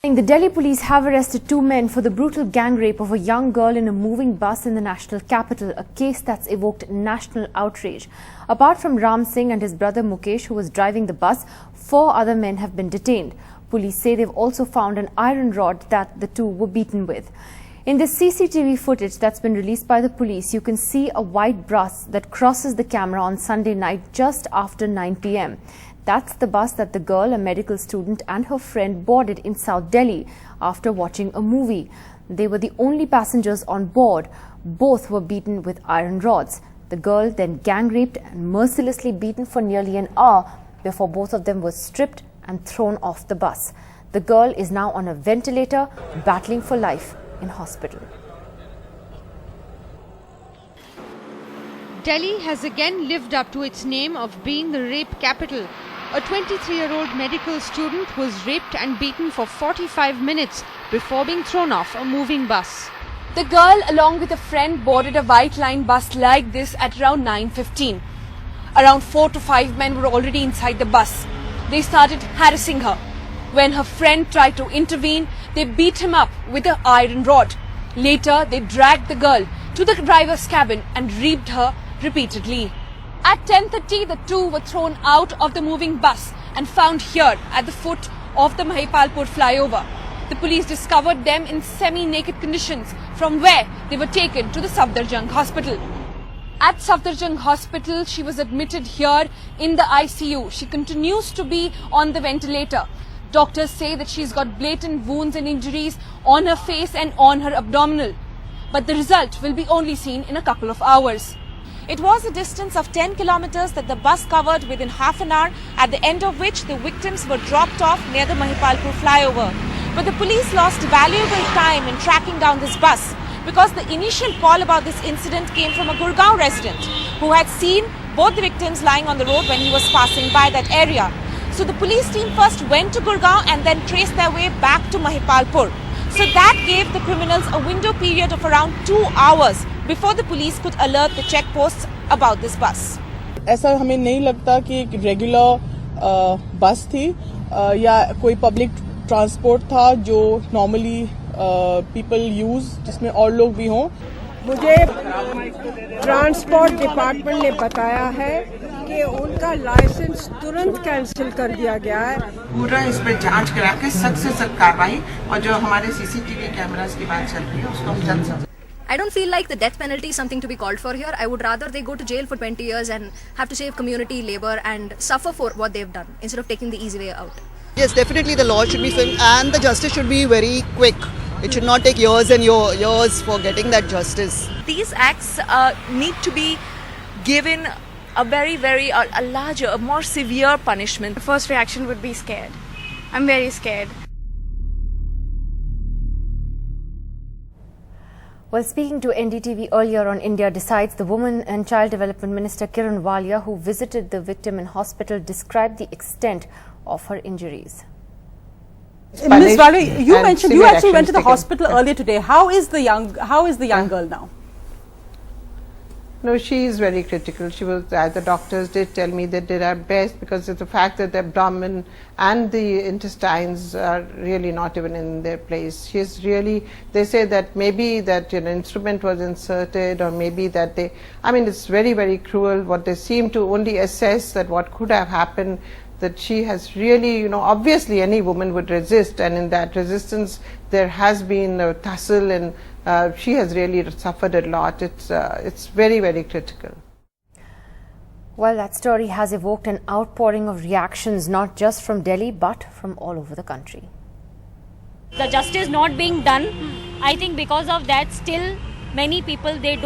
The Delhi police have arrested two men for the brutal gang rape of a young girl in a moving bus in the national capital, a case that's evoked national outrage. Apart from Ram Singh and his brother Mukesh, who was driving the bus, 4 other men have been detained. Police say they've also found an iron rod that the two were beaten with. In this CCTV footage that's been released by the police, you can see a white bus that crosses the camera on Sunday night just after 9 p.m. That's the bus that the girl, a medical student, and her friend boarded in South Delhi after watching a movie. They were the only passengers on board. Both were beaten with iron rods. The girl then gang raped and mercilessly beaten for nearly an hour before both of them were stripped and thrown off the bus. The girl is now on a ventilator, battling for life in hospital. Delhi has again lived up to its name of being the rape capital. A 23-year-old medical student was raped and beaten for 45 minutes before being thrown off a moving bus. The girl, along with a friend, boarded a White Line bus like this at around 9:15. Around 4 to 5 men were already inside the bus. They started harassing her. When her friend tried to intervene, they beat him up with an iron rod. Later, they dragged the girl to the driver's cabin and raped her repeatedly. At 10:30, the two were thrown out of the moving bus and found here at the foot of the Mahipalpur flyover. The police discovered them in semi-naked conditions, from where they were taken to the Safdarjung hospital. At Safdarjung hospital, she was admitted here in the ICU. She continues to be on the ventilator. Doctors say that she's got blatant wounds and injuries on her face and on her abdominal. But the result will be only seen in a couple of hours. It was a distance of 10 kilometers that the bus covered within half an hour, at the end of which the victims were dropped off near the Mahipalpur flyover. But the police lost valuable time in tracking down this bus because the initial call about this incident came from a Gurgaon resident who had seen both the victims lying on the road when he was passing by that area. So the police team first went to Gurgaon and then traced their way back to Mahipalpur. So that gave the criminals a window period of around 2 hours before the police could alert the checkposts about this bus. ऐसा हमें नहीं लगता कि एक regular बस थी या कोई पब्लिक ट्रांसपोर्ट था जो नॉर्मली पीपल यूज जिसमें और लोग भी हों. मुझे ट्रांसपोर्ट डिपार्टमेंट ने बताया है कि उनका लाइसेंस तुरंत कैंसिल कर दिया गया है. पूरा इस पे जांच करा के सख्त से सख्त कार्रवाई और जो हमारे सीसीटीवी कैमरास की बात चल रही है उसको हम जल्द से I don't feel like the death penalty is something to be called for here. I would rather they go to jail for 20 years and have to save community, labor and suffer for what they've done instead of taking the easy way out. Yes, definitely the law should be filmed and the justice should be very quick. It should not take years and years for getting that justice. These acts need to be given a a larger, a more severe punishment. The first reaction would be scared. I'm very scared. Well, speaking to NDTV earlier on India Decides, the Women and Child Development Minister Kiran Walia, who visited the victim in hospital, described the extent of her injuries. Ms. Walia, you mentioned you actually went to the hospital earlier today. How is the young girl now? No, she is very critical. She was, the doctors did tell me they did their best because of the fact that the abdomen and the intestines are really not even in their place. She's really, they say that maybe that an instrument was inserted or maybe that they, I mean it's very, very cruel what they seem to only assess that what could have happened, that she has really, obviously any woman would resist, and in that resistance there has been a tussle and she has really suffered a lot. It's very, very critical. Well, that story has evoked an outpouring of reactions, not just from Delhi, but from all over the country. The justice not being done, I think because of that, still many people, they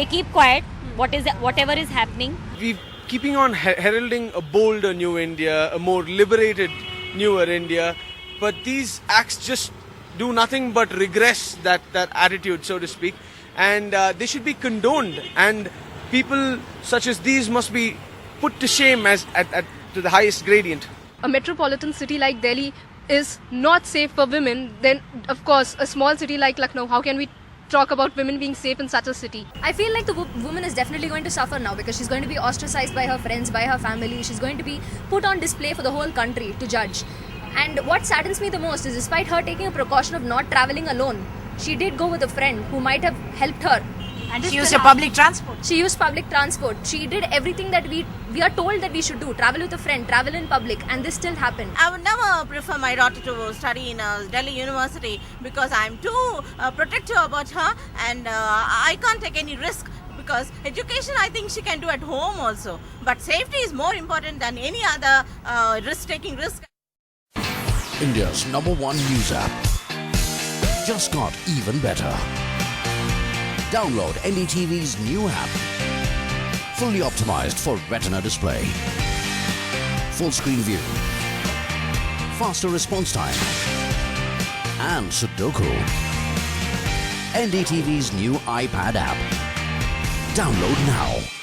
keep quiet, whatever is happening. We're keeping on heralding a bolder new India, a more liberated, newer India, but these acts just do nothing but regress that attitude, so to speak, and they should be condoned, and people such as these must be put to shame to the highest gradient. A metropolitan city like Delhi is not safe for women. Then of course a small city like Lucknow, how can we talk about women being safe in such a city? I feel like the woman is definitely going to suffer now because she's going to be ostracized by her friends, by her family. She's going to be put on display for the whole country to judge. And what saddens me the most is despite her taking a precaution of not traveling alone, she did go with a friend who might have helped her. And she used a public transport. She used public transport. She did everything that we are told that we should do. Travel with a friend, travel in public, and this still happened. I would never prefer my daughter to study in Delhi University because I'm too protective about her, and I can't take any risk because education I think she can do at home also. But safety is more important than any other taking risk. India's #1 news app just got even better. Download NDTV's new app. Fully optimized for retina display. Full screen view. Faster response time. And Sudoku. NDTV's new iPad app. Download now.